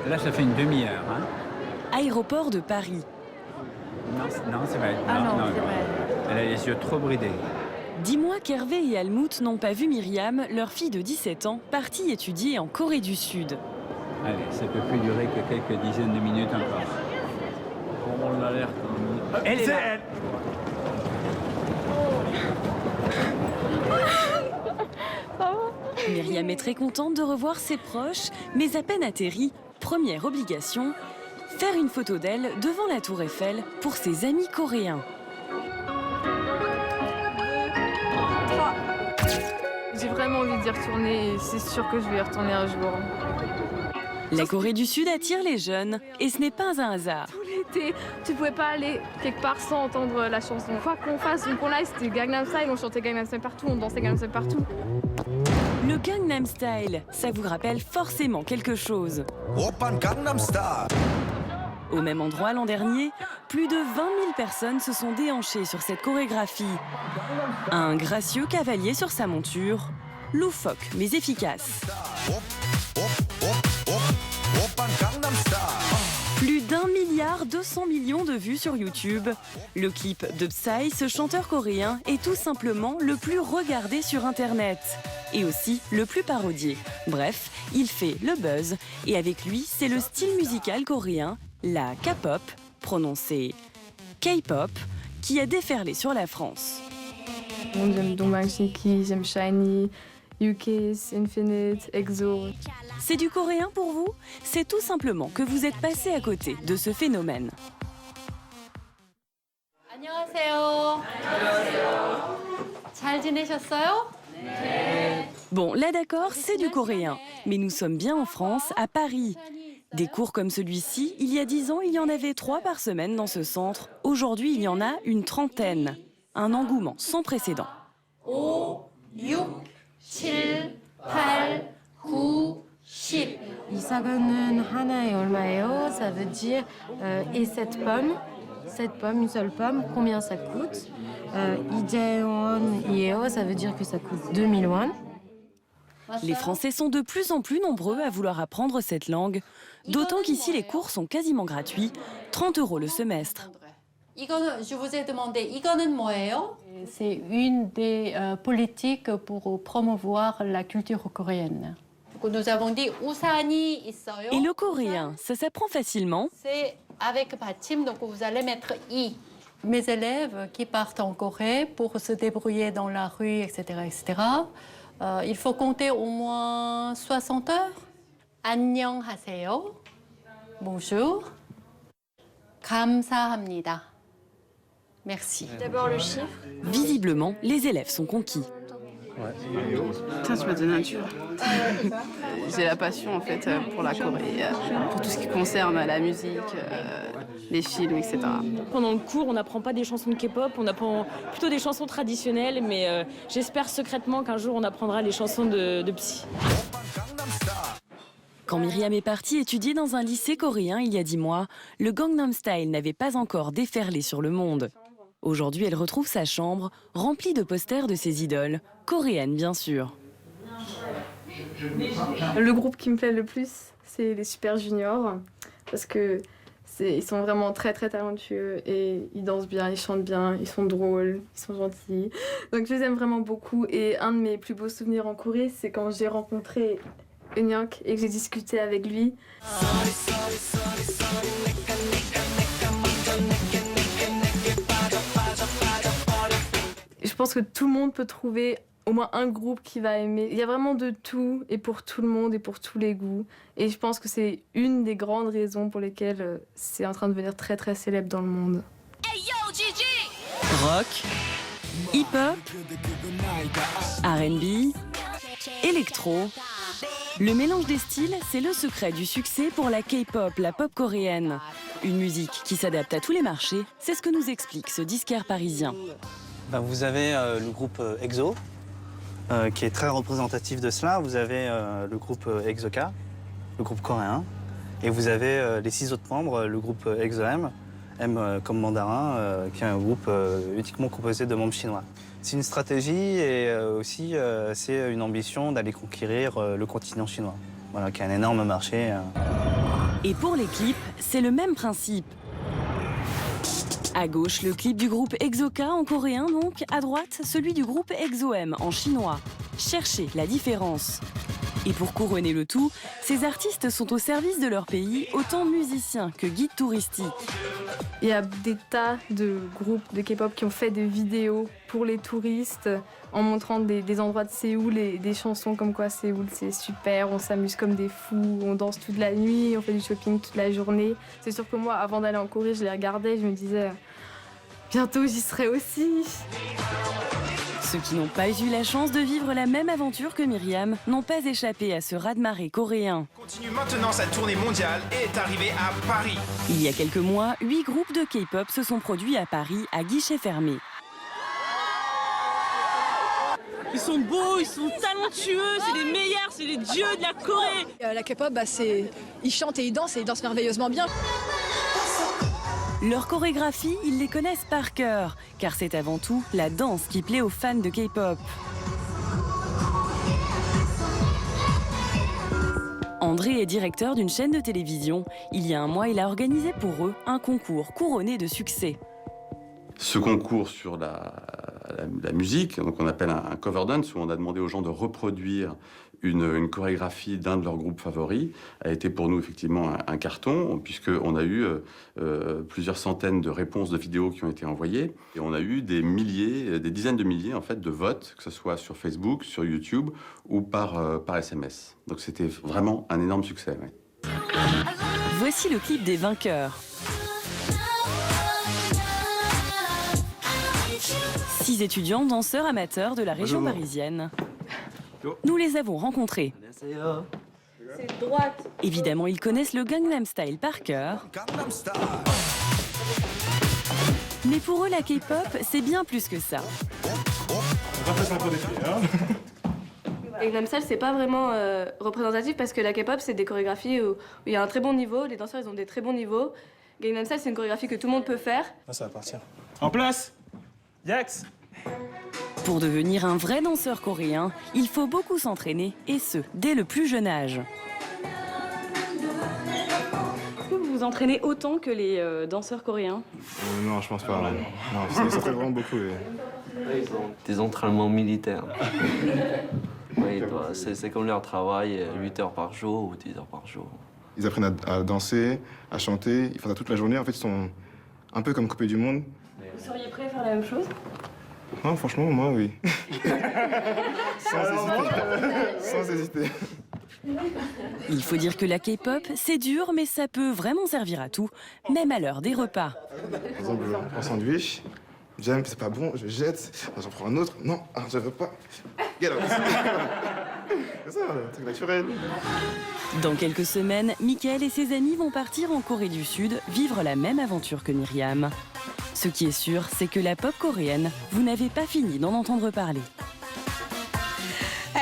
là, ça fait une demi-heure. Hein. Aéroport de Paris. Non, c'est vrai. Ah non, non, c'est vrai. Elle a les yeux trop bridés. Dis-moi qu'Hervé et Helmut n'ont pas vu Myriam, leur fille de 17 ans, partie étudier en Corée du Sud. Allez, ça peut plus durer que quelques dizaines de minutes encore. On l'alerte. Elle est là. Myriam est très contente de revoir ses proches, mais à peine atterrie, première obligation, faire une photo d'elle devant la tour Eiffel pour ses amis coréens. J'ai vraiment envie d'y retourner et c'est sûr que je vais y retourner un jour. La Corée du Sud attire les jeunes et ce n'est pas un hasard. Tout l'été, tu pouvais pas aller quelque part sans entendre la chanson. Quoi qu'on fasse, donc on live, c'était Gangnam Style, on chantait Gangnam Style partout, on dansait Gangnam Style partout. Le Gangnam Style, ça vous rappelle forcément quelque chose. Au même endroit l'an dernier, plus de 20 000 personnes se sont déhanchées sur cette chorégraphie. Un gracieux cavalier sur sa monture, loufoque mais efficace. Plus d'1,2 milliard de vues sur YouTube. Le clip de Psy, ce chanteur coréen, est tout simplement le plus regardé sur Internet. Et aussi le plus parodié. Bref, il fait le buzz. Et avec lui, c'est le style musical coréen, la K-pop, prononcé K-pop, qui a déferlé sur la France. J'aime Dongbang Shiki, j'aime Shiny, UKISS, Infinite, EXO. C'est du coréen pour vous? C'est tout simplement que vous êtes passé à côté de ce phénomène. 안녕하세요. 잘 지내셨어요? Bon, là d'accord, c'est du coréen. Mais nous sommes bien en France, à Paris. Des cours comme celui-ci, il y a 10 ans, il y en avait 3 par semaine dans ce centre. Aujourd'hui, il y en a une trentaine. Un engouement sans précédent. 5, 6, 7, 9, 10. 이사가는 하나에 얼마예요? Ça veut dire et cette pomme, une seule pomme, combien ça coûte? 이재원이에요, ça veut dire que ça coûte 2000 won. Les Français sont de plus en plus nombreux à vouloir apprendre cette langue. D'autant qu'ici, les cours sont quasiment gratuits, 30 € le semestre. 이거는, je vous ai demandé, 이거는 뭐예요? C'est une des politiques pour promouvoir la culture coréenne. Nous avons dit 우산이 있어요. Et le coréen, ça s'apprend facilement. C'est avec 받침, donc vous allez mettre i. Mes élèves qui partent en Corée pour se débrouiller dans la rue, etc., il faut compter au moins 60 heures. 안녕하세요. Bonjour. 감사합니다. Merci. D'abord le chiffre. Visiblement, les élèves sont conquis. Putain, tu m'as donné un dur. J'ai la passion en fait pour la Corée, pour tout ce qui concerne la musique, les films, etc. Pendant le cours, on n'apprend pas des chansons de K-pop, on apprend plutôt des chansons traditionnelles, mais j'espère secrètement qu'un jour on apprendra les chansons de Psy. Quand Myriam est partie étudier dans un lycée coréen il y a 10 mois, le Gangnam Style n'avait pas encore déferlé sur le monde. Aujourd'hui, elle retrouve sa chambre remplie de posters de ses idoles, coréennes bien sûr. Le groupe qui me plaît le plus, c'est les Super Juniors, parce que ils sont vraiment très très talentueux et ils dansent bien, ils chantent bien, ils sont drôles, ils sont gentils. Donc je les aime vraiment beaucoup et un de mes plus beaux souvenirs en Corée, c'est quand j'ai rencontré Eunhyuk et que j'ai discuté avec lui. Je pense que tout le monde peut trouver au moins un groupe qui va aimer. Il y a vraiment de tout et pour tout le monde et pour tous les goûts. Et je pense que c'est une des grandes raisons pour lesquelles c'est en train de devenir très très célèbre dans le monde. Rock, hip-hop, R&B, électro. Le mélange des styles, c'est le secret du succès pour la K-pop, la pop coréenne. Une musique qui s'adapte à tous les marchés, c'est ce que nous explique ce disquaire parisien. Vous avez le groupe EXO, qui est très représentatif de cela. Vous avez le groupe EXO-K, le groupe coréen. Et vous avez les 6 autres membres, le groupe EXO-M, M comme mandarin, qui est un groupe uniquement composé de membres chinois. C'est une stratégie et aussi c'est une ambition d'aller conquérir le continent chinois, voilà, qui a un énorme marché. Et pour les clips, c'est le même principe. À gauche, le clip du groupe EXO-K en coréen donc, à droite, celui du groupe EXO-M en chinois. Cherchez la différence. Et pour couronner le tout, ces artistes sont au service de leur pays, autant musiciens que guides touristiques. Il y a des tas de groupes de K-pop qui ont fait des vidéos pour les touristes en montrant des endroits de Séoul et des chansons comme quoi Séoul c'est super, on s'amuse comme des fous, on danse toute la nuit, on fait du shopping toute la journée. C'est sûr que moi, avant d'aller en Corée, je les regardais, je me disais bientôt j'y serai aussi. Ceux qui n'ont pas eu la chance de vivre la même aventure que Myriam n'ont pas échappé à ce raz-de-marée coréen. Continue maintenant sa tournée mondiale et est arrivé à Paris. Il y a quelques mois, 8 groupes de K-pop se sont produits à Paris à guichet fermé. Ils sont beaux, ils sont talentueux, c'est les meilleurs, c'est les dieux de la Corée. La K-pop, ils chantent et ils dansent merveilleusement bien. Leur chorégraphie, ils les connaissent par cœur, car c'est avant tout la danse qui plaît aux fans de K-pop. André est directeur d'une chaîne de télévision. Il y a un mois, il a organisé pour eux un concours couronné de succès. Ce concours sur la musique, donc on appelle un cover dance, où on a demandé aux gens de reproduire une chorégraphie d'un de leurs groupes favoris, a été pour nous effectivement un carton, puisqu'on a eu plusieurs centaines de réponses de vidéos qui ont été envoyées, et on a eu des dizaines de milliers en fait, de votes, que ce soit sur Facebook, sur YouTube ou par SMS. Donc c'était vraiment un énorme succès. Ouais. Voici le clip des vainqueurs. 6 étudiants danseurs amateurs de la région parisienne. Nous les avons rencontrés. C'est droite. Évidemment, ils connaissent le Gangnam Style par cœur. Mais pour eux, la K-pop, c'est bien plus que ça. Gangnam Style, c'est pas vraiment représentatif parce que la K-pop, c'est des chorégraphies où il y a un très bon niveau, les danseurs, ils ont des très bons niveaux. Gangnam Style, c'est une chorégraphie que tout le monde peut faire. Ah, ça va partir. En place! Yax! Pour devenir un vrai danseur coréen, il faut beaucoup s'entraîner, et ce, dès le plus jeune âge. Est-ce que vous vous entraînez autant que les danseurs coréens? Non, je pense pas. Non, ils s'entraînent vraiment beaucoup. Ils ont des entraînements militaires. Oui, c'est comme leur travail, 8 heures par jour ou 10 heures par jour. Ils apprennent à danser, à chanter, ils font ça toute la journée. En fait, ils sont un peu comme coupés du monde. Vous seriez prêt à faire la même chose? Non, franchement, moi, oui. Sans hésiter. Il faut dire que la K-pop, c'est dur, mais ça peut vraiment servir à tout, même à l'heure des repas. Par exemple, un sandwich, j'aime, c'est pas bon, je jette, j'en prends un autre. Non, je veux pas. C'est ça, un truc naturel. Dans quelques semaines, Mickaël et ses amis vont partir en Corée du Sud, vivre la même aventure que Myriam. Ce qui est sûr, c'est que la pop coréenne, vous n'avez pas fini d'en entendre parler.